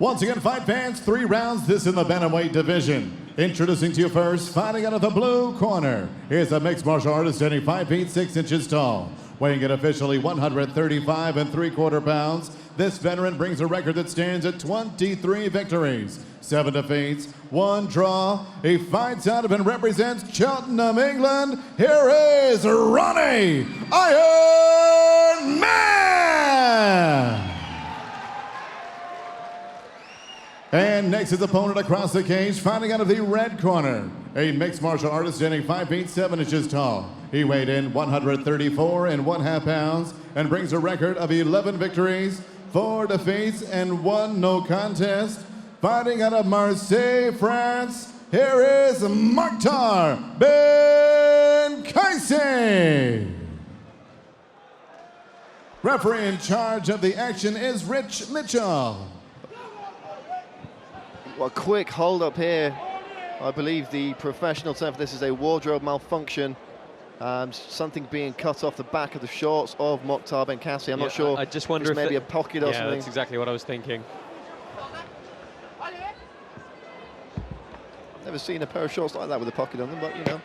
Once again, fight fans, 3 rounds, this in the bantamweight division. Introducing to you first, fighting out of the blue corner, is a mixed martial artist standing 5 feet 6 inches tall. Weighing in officially 135 3/4 pounds, this veteran brings a record that stands at 23 victories, 7 defeats, 1 draw. He fights out of and represents Cheltenham, England. Here is Ronnie Iron Man! And next, his opponent across the cage, fighting out of the red corner, a mixed martial artist standing 5 feet 7 inches tall. He weighed in 134 1/2 pounds and brings a record of 11 victories, 4 defeats, and 1 no contest. Fighting out of Marseille, France, here is Moktar Benkaci. Referee in charge of the action is Rich Mitchell. What a quick hold up here. I believe the professional term for this is a wardrobe malfunction. Something being cut off the back of the shorts of Moktar Benkaci. I'm not sure. I just wonder if maybe a pocket or something. Yeah, that's exactly what I was thinking. Never seen a pair of shorts like that with a pocket on them, but you know,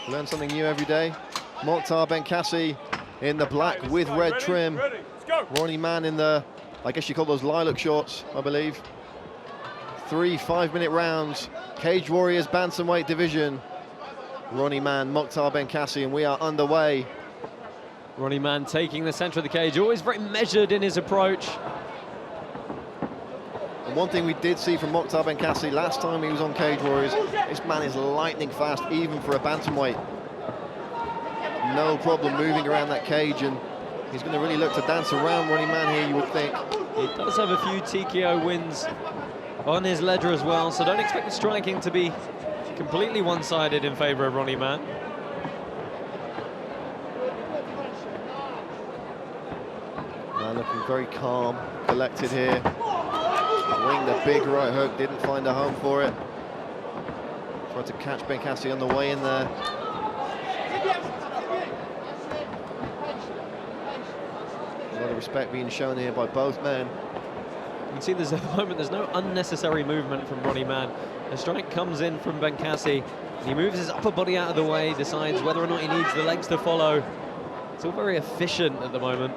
learn something new every day. Moktar Benkaci in the black with red trim. Ronnie Mann in the, I guess you call those lilac shorts, I believe. 3 5-minute rounds, Cage Warriors bantamweight division. Ronnie Mann, Moktar Benkaci, and we are underway. Ronnie Mann taking the center of the cage, always very measured in his approach. And one thing we did see from Moktar Benkaci last time he was on Cage Warriors, this man is lightning fast, even for a bantamweight. No problem moving around that cage, and he's going to really look to dance around Ronnie Mann here, you would think. He does have a few TKO wins on his ledger as well, so don't expect the striking to be completely one-sided in favor of Ronnie Mann. Now looking very calm, collected here. Winged a big right hook, didn't find a home for it. Tried to catch Benkaci on the way in there. A lot of respect being shown here by both men. You can see there's at the moment there's no unnecessary movement from Ronnie Mann. The strike comes in from Benkaci. He moves his upper body out of the way, decides whether or not he needs the legs to follow. It's all very efficient at the moment.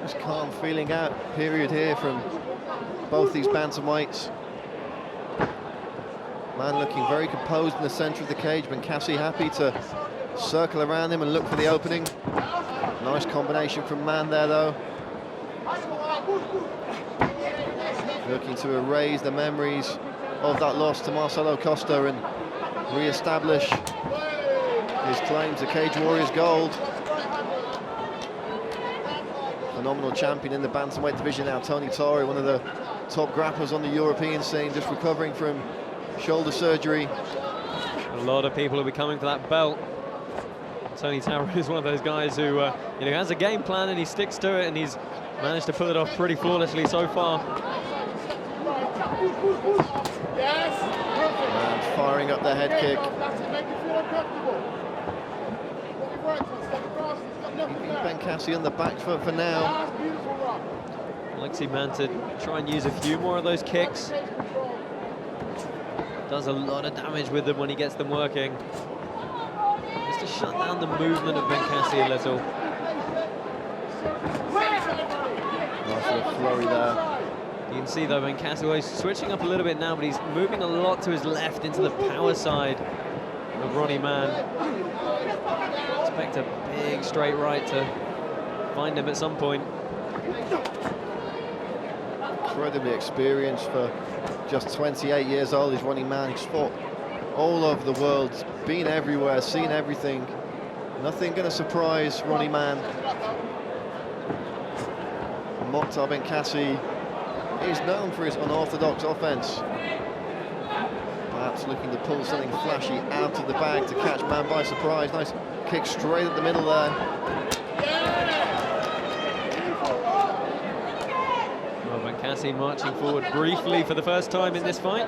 Just calm feeling out period here from both these bantamweights. Man looking very composed in the center of the cage. Benkaci happy to circle around him and look for the opening. Nice combination from Mann there, though. Looking to erase the memories of that loss to Marcelo Costa and re-establish his claim to Cage Warriors gold. Phenomenal champion in the bantamweight division now, Tony Torre, one of the top grapplers on the European scene, just recovering from shoulder surgery. A lot of people will be coming for that belt. Tony Torre is one of those guys who has a game plan and he sticks to it, and he's managed to pull it off pretty flawlessly so far. And firing up the head kick. Keeping Benkaci on the back foot for now. Alexi Mann to try and use a few more of those kicks. Does a lot of damage with them when he gets them working. Just to shut down the movement of Benkaci a little. Nice little flurry there. You can see though Benkaci is switching up a little bit now, but he's moving a lot to his left into the power side of Ronnie Mann. Expect a big straight right to find him at some point. Incredibly experienced for just 28 years old. He's Ronnie Mann. He's fought all over the world, been everywhere, seen everything. Nothing going to surprise Ronnie Mann. Moktar Benkaci is known for his unorthodox offense. Perhaps looking to pull something flashy out of the bag to catch Mann by surprise. Nice kick straight at the middle there. Well, Benkaci marching forward briefly for the first time in this fight.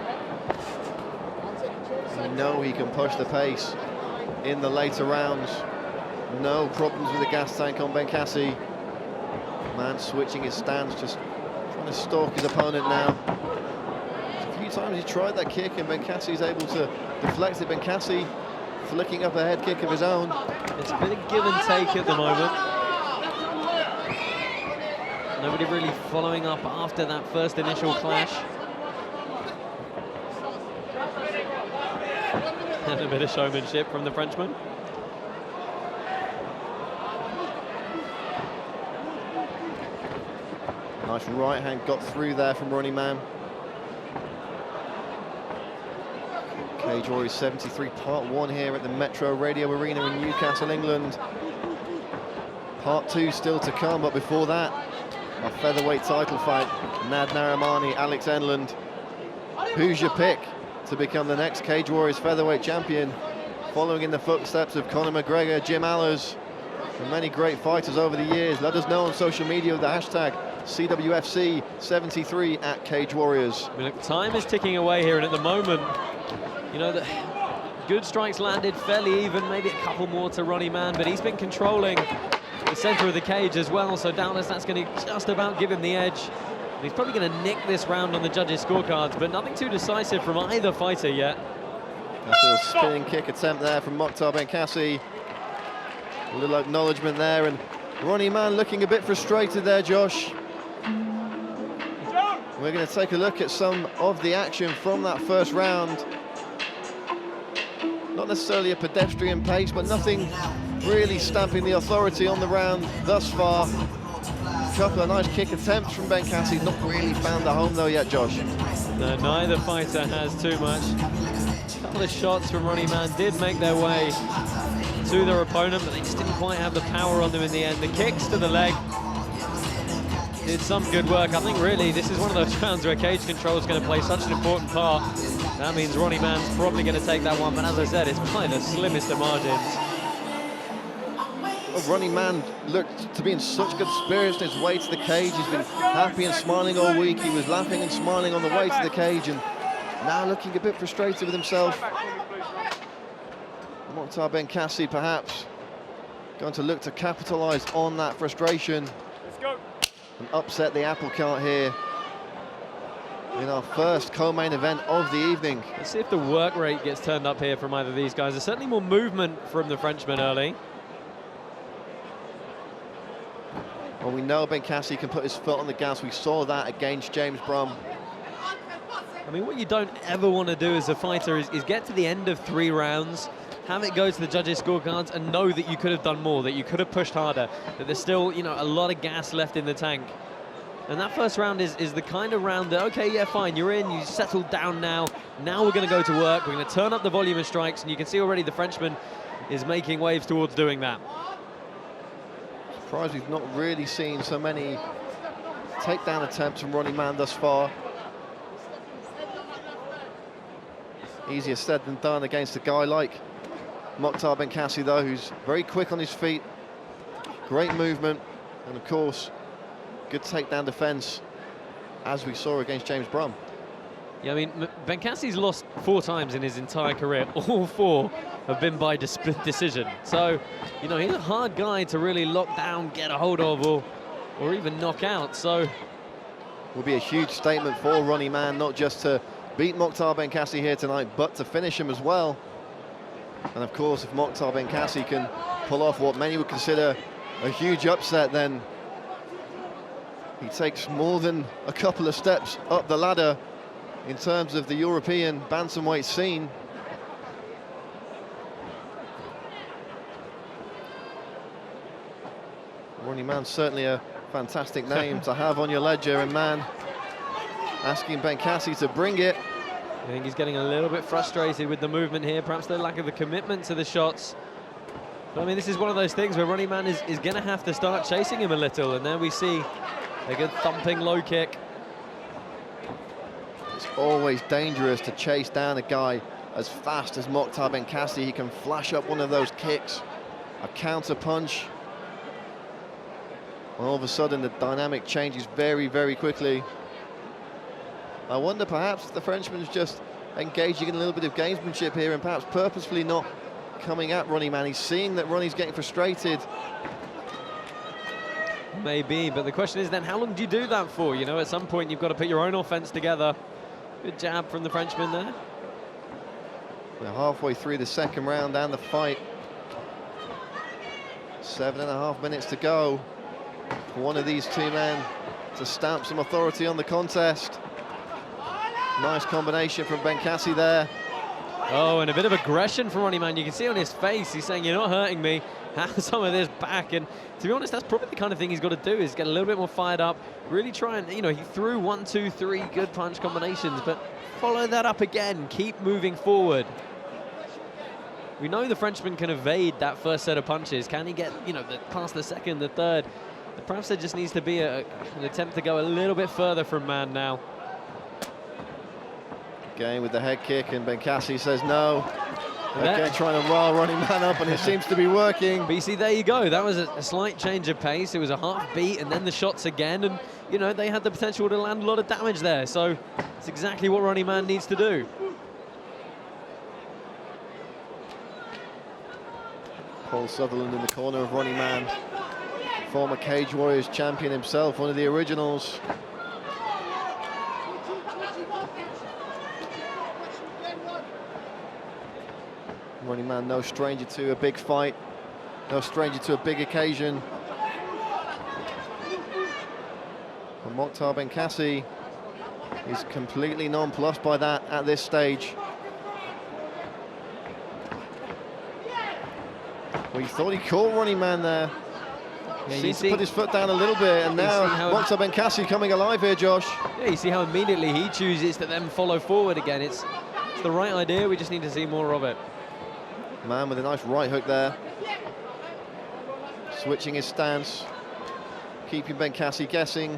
You know he can push the pace. in the later rounds. No problems with the gas tank on Benkaci. Man switching his stance, just trying to stalk his opponent now. A few times he tried that kick and Benkaci's able to deflect it. Benkaci flicking up a head kick of his own. It's a bit of give and take at the moment. Nobody really following up after that first initial clash. And a bit of showmanship from the Frenchman. Nice right hand got through there from Ronnie Mann. Cage Warriors 73, part 1 here at the Metro Radio Arena in Newcastle, England. Part 2 still to come, but before that, our featherweight title fight. Nad Narimani, Alex Enland. Who's your pick to become the next Cage Warriors featherweight champion? Following in the footsteps of Conor McGregor, Jim Allers, and many great fighters over the years. Let us know on social media with the hashtag CWFC73 at Cage Warriors. I mean, look, time is ticking away here, and at the moment, you know, the good strikes landed fairly even, maybe a couple more to Ronnie Mann, but he's been controlling the center of the cage as well, so doubtless that's going to just about give him the edge. And he's probably going to nick this round on the judges' scorecards, but nothing too decisive from either fighter yet. Nice little spinning kick attempt there from Moktar Benkaci. A little acknowledgement there, and Ronnie Mann looking a bit frustrated there, Josh. We're going to take a look at some of the action from that first round. Not necessarily a pedestrian pace, but nothing really stamping the authority on the round thus far. A couple of nice kick attempts from Benkaci. Not really found a home though yet, Josh. No, neither fighter has too much. A couple of shots from Ronnie Mann did make their way to their opponent, but they just didn't quite have the power on them in the end. The kicks to the leg did some good work. I think really this is one of those rounds where cage control is going to play such an important part. That means Ronnie Mann's probably going to take that one, but as I said, it's by the slimmest of margins. Well, Ronnie Mann looked to be in such good spirits on his way to the cage. He's been happy and smiling all week. He was laughing and smiling on the way to the cage, and now looking a bit frustrated with himself. Moktar Benkaci perhaps going to look to capitalize on that frustration and upset the apple cart here in our first co-main event of the evening. Let's see if the work rate gets turned up here from either of these guys. There's certainly more movement from the Frenchman early. Well, we know Benkaci can put his foot on the gas. We saw that against James Brum. I mean, what you don't ever want to do as a fighter is get to the end of 3 rounds, have it go to the judges' scorecards, and know that you could have done more, that you could have pushed harder, that there's still, you know, a lot of gas left in the tank. And that first round is the kind of round that, okay, yeah, fine, you're in, you settled down now. Now we're going to go to work, we're going to turn up the volume of strikes, and you can see already the Frenchman is making waves towards doing that. Surprised we've not really seen so many takedown attempts from Ronnie Mann thus far. Easier said than done against a guy like Moktar Benkaci, though, who's very quick on his feet, great movement, and of course, good takedown defense, as we saw against James Brum. Yeah, I mean, Benkaci's lost 4 times in his entire career. All 4 have been by decision. So, you know, he's a hard guy to really lock down, get a hold of, or even knock out. So, will be a huge statement for Ronnie Mann, not just to beat Moktar Benkaci here tonight, but to finish him as well. And of course, if Moktar Benkaci can pull off what many would consider a huge upset, then he takes more than a couple of steps up the ladder in terms of the European bantamweight scene. Ronnie Mann, certainly a fantastic name to have on your ledger, and Mann asking Benkaci to bring it. I think he's getting a little bit frustrated with the movement here, perhaps the lack of the commitment to the shots. But I mean, this is one of those things where Ronnie Mann is going to have to start chasing him a little, and there we see a good thumping low kick. It's always dangerous to chase down a guy as fast as Moktar Benkaci. He can flash up one of those kicks, a counter punch. All of a sudden, the dynamic changes very, very quickly. I wonder perhaps the Frenchman's just engaging in a little bit of gamesmanship here and perhaps purposefully not coming at Ronnie Mann. He's seeing that Ronnie's getting frustrated. Maybe, but the question is then, how long do you do that for? You know, at some point you've got to put your own offense together. Good jab from the Frenchman there. We're halfway through the second round and the fight. 7.5 minutes to go for one of these two men to stamp some authority on the contest. Nice combination from Benkaci there. Oh, and a bit of aggression from Ronnie Mann. You can see on his face, he's saying, you're not hurting me. Have some of this back. And to be honest, that's probably the kind of thing he's got to do, is get a little bit more fired up, really try and, you know, he threw 1, 2, 3 good punch combinations, but follow that up again, keep moving forward. We know the Frenchman can evade that first set of punches. Can he get, you know, past the second, the third? Perhaps there just needs to be an attempt to go a little bit further from Mann now. Again with the head kick, and Benkaci says no. Again, trying to rile Ronnie Mann up, and it seems to be working. But you see, there you go. That was a slight change of pace. It was a half beat, and then the shots again. And, you know, they had the potential to land a lot of damage there. So it's exactly what Ronnie Mann needs to do. Paul Sutherland in the corner of Ronnie Mann. Former Cage Warriors champion himself, one of the originals. Ronnie Mann, no stranger to a big fight, no stranger to a big occasion. And Moktar Benkaci is completely nonplussed by that at this stage. Well, he thought he caught Ronnie Mann there. Yeah, Seems to put his foot down a little bit, and now Moktar Benkaci coming alive here, Josh. Yeah, you see how immediately he chooses to then follow forward again. It's the right idea, we just need to see more of it. Mann with a nice right hook there. Switching his stance, keeping Benkaci guessing.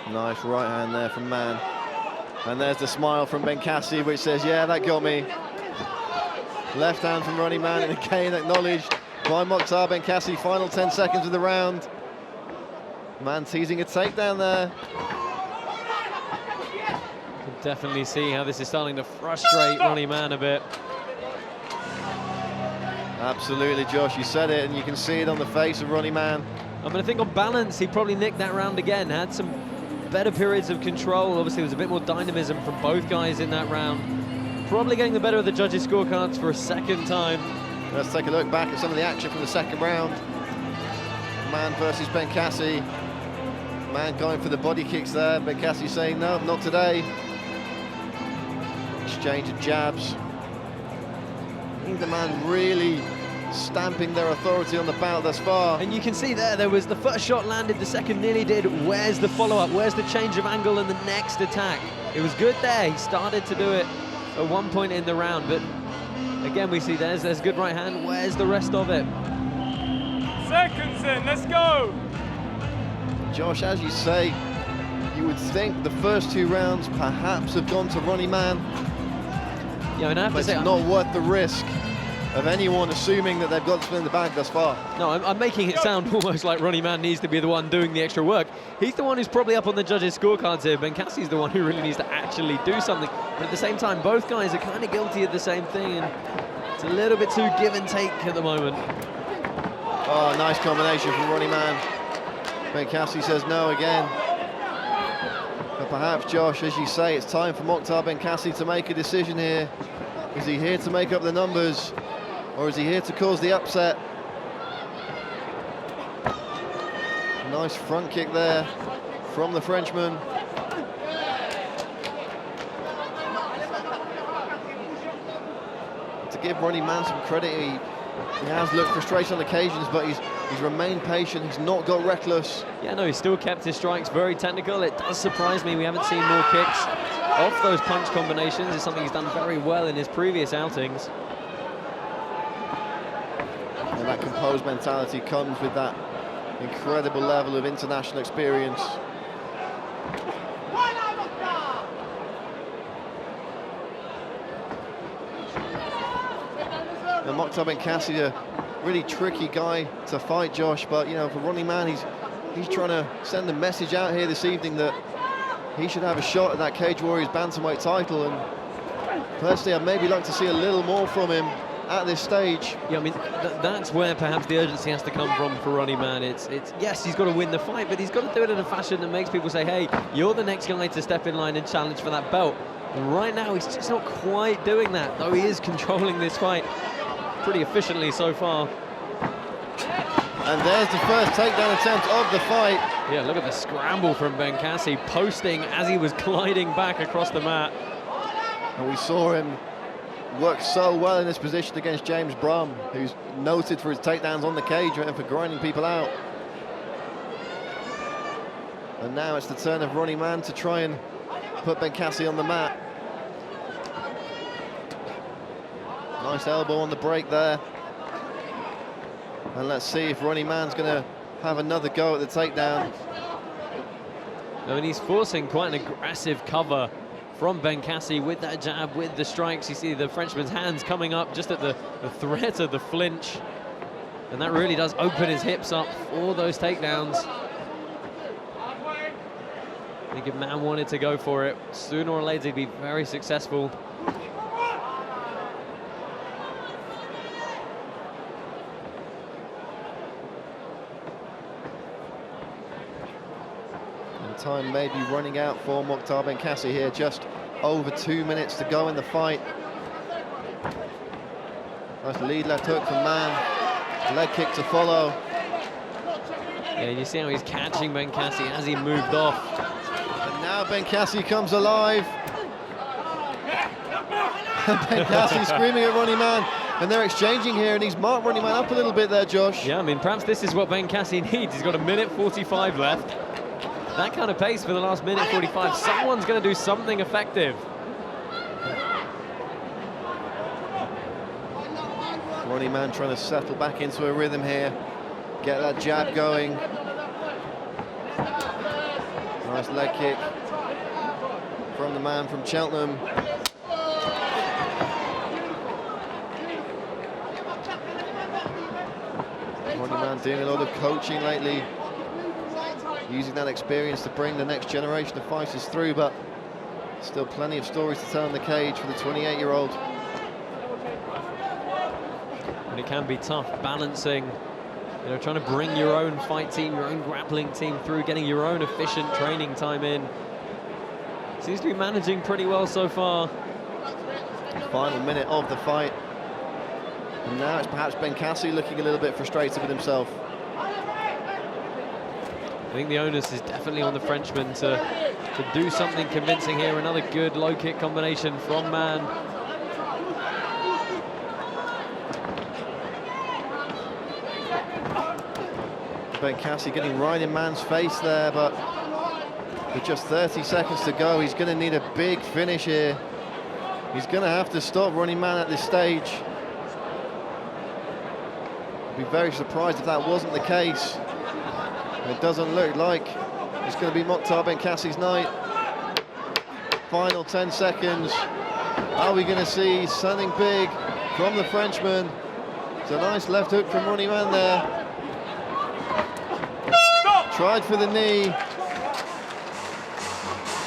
Nice right hand there from Mann. And there's the smile from Benkaci, which says, yeah, that got me. Left hand from Ronnie Mann, and again acknowledged by Moktar Benkaci. Final 10 seconds of the round. Mann teasing a takedown there. You can definitely see how this is starting to frustrate Ronnie Mann a bit. Absolutely, Josh, you said it, and you can see it on the face of Ronnie Mann. I mean, I think on balance, he probably nicked that round again, had some better periods of control. Obviously, there was a bit more dynamism from both guys in that round. Probably getting the better of the judges' scorecards for a second time. Let's take a look back at some of the action from the second round. Mann versus Benkaci. Mann going for the body kicks there. Benkaci saying, no, not today. Exchange of jabs. Neither man really stamping their authority on the bout thus far. And you can see there was the first shot landed, the second nearly did. Where's the follow-up? Where's the change of angle and the next attack? It was good there. He started to do it at one point in the round, but again, we see there's good right hand. Where's the rest of it? Seconds in, let's go! Josh, as you say, you would think the first two rounds perhaps have gone to Ronnie Mann. Yeah, and I have but to say, it's not worth the risk of anyone assuming that they've got to spin in the bag thus far. No, I'm making it sound almost like Ronnie Mann needs to be the one doing the extra work. He's the one who's probably up on the judges' scorecards here. Benkaci's the one who really needs to actually do something. But at the same time, both guys are kind of guilty of the same thing, and it's a little bit too give and take at the moment. Oh, nice combination from Ronnie Mann. Benkaci says no again. But perhaps, Josh, as you say, it's time for Moktar Benkaci to make a decision here. Is he here to make up the numbers, or is he here to cause the upset? Nice front kick there from the Frenchman. To give Ronnie Mann some credit, he has looked frustrated on occasions, but he's remained patient. He's not got reckless. Yeah, no, he's still kept his strikes very technical. It does surprise me we haven't seen more kicks off those punch combinations. It's something he's done very well in his previous outings. And that composed mentality comes with that incredible level of international experience. Moktar Benkaci, a really tricky guy to fight, Josh, but you know, for Ronnie Mann, he's he's trying to send a message out here this evening that he should have a shot at that Cage Warriors bantamweight title, and personally I'd maybe like to see a little more from him at this stage. Yeah, I mean, that's where perhaps the urgency has to come from for Ronnie Mann. It's yes, he's got to win the fight, but he's got to do it in a fashion that makes people say, hey, you're the next guy to step in line and challenge for that belt. And right now, he's just not quite doing that, though he is controlling this fight pretty efficiently so far. And there's the first takedown attempt of the fight. Yeah, look at the scramble from Benkaci, posting as he was gliding back across the mat. And we saw him work so well in this position against James Brum, who's noted for his takedowns on the cage and for grinding people out. And now it's the turn of Ronnie Mann to try and put Benkaci on the mat. Nice elbow on the break there. And let's see if Ronnie Mann's going to have another go at the takedown. I mean, he's forcing quite an aggressive cover from Benkaci with that jab, with the strikes. You see the Frenchman's hands coming up just at the threat of the flinch. And that really does open his hips up for those takedowns. I think if Mann wanted to go for it, sooner or later he'd be very successful. Time may be running out for Moktar Benkaci here, just over 2 minutes to go in the fight. Nice lead left hook from Mann, leg kick to follow. Yeah, you see how he's catching Benkaci as he moved off. And now Benkaci comes alive. Benkaci screaming at Ronnie Mann, and they're exchanging here, and he's marked Ronnie Mann up a little bit there, Josh. Yeah, I mean, perhaps this is what Benkaci needs. He's got 1:45 left. That kind of pace for the last 1:45, someone's going to do something effective. Ronnie Mann trying to settle back into a rhythm here, get that jab going. Nice leg kick from the man from Cheltenham. Ronnie Mann doing a lot of coaching lately, using that experience to bring the next generation of fighters through, but still plenty of stories to tell in the cage for the 28-year-old. And it can be tough balancing, you know, trying to bring your own fight team, your own grappling team through, getting your own efficient training time in. Seems to be managing pretty well so far. Final minute of the fight. And now it's perhaps Benkaci looking a little bit frustrated with himself. I think the onus is definitely on the Frenchman to do something convincing here. Another good low kick combination from Mann. Benkaci getting right in Mann's face there, but with just 30 seconds to go, he's going to need a big finish here. He's going to have to stop Ronnie Mann at this stage. I'd be very surprised if that wasn't the case. It doesn't look like it's going to be Moktar Benkaci's night. Final 10 seconds. Are we going to see something big from the Frenchman? It's a nice left hook from Ronnie Mann there. Tried for the knee.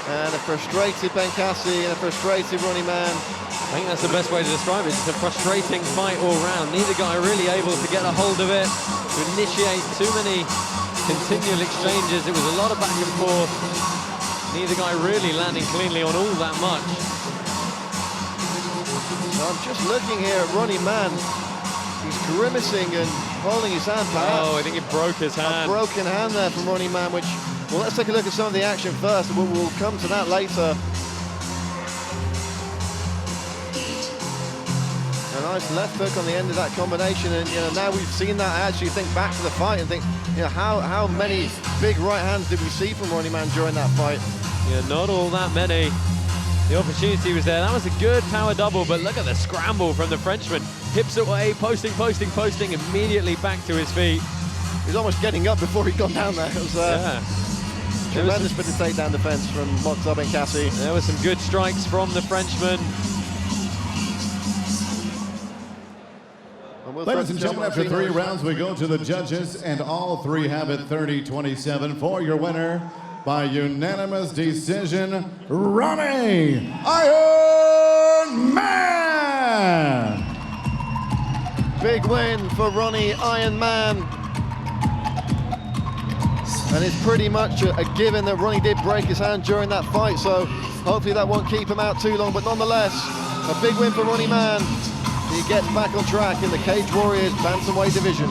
And a frustrated Benkaci and a frustrated Ronnie Mann. I think that's the best way to describe it. It's a frustrating fight all round. Neither guy really able to get a hold of it, to initiate too many continual exchanges. It was a lot of back and forth. Neither guy really landing cleanly on all that much. I'm just looking here at Ronnie Mann. He's grimacing and holding his hand back. Oh, I think it broke his hand. A broken hand there from Ronnie Mann, which, well, let's take a look at some of the action first. We'll come to that later. A nice left hook on the end of that combination, and you know, now we've seen that, I actually think back to the fight and think, you know, how many big right hands did we see from Ronnie Mann during that fight? Yeah, not all that many. The opportunity was there. That was a good power double, but look at the scramble from the Frenchman. Hips away, posting, immediately back to his feet. He was almost getting up before he got down there. It was tremendous bit of takedown defense from Moktar Benkaci. There were some good strikes from the Frenchman. And we'll Ladies and gentlemen, after 3 rounds, we go to the judges, and all 3 have it 30-27 for your winner by unanimous decision, Ronnie Iron Man! Big win for Ronnie Iron Man. And it's pretty much a given that Ronnie did break his hand during that fight, so hopefully that won't keep him out too long. But nonetheless, a big win for Ronnie Mann. He gets back on track in the Cage Warriors bantamweight division.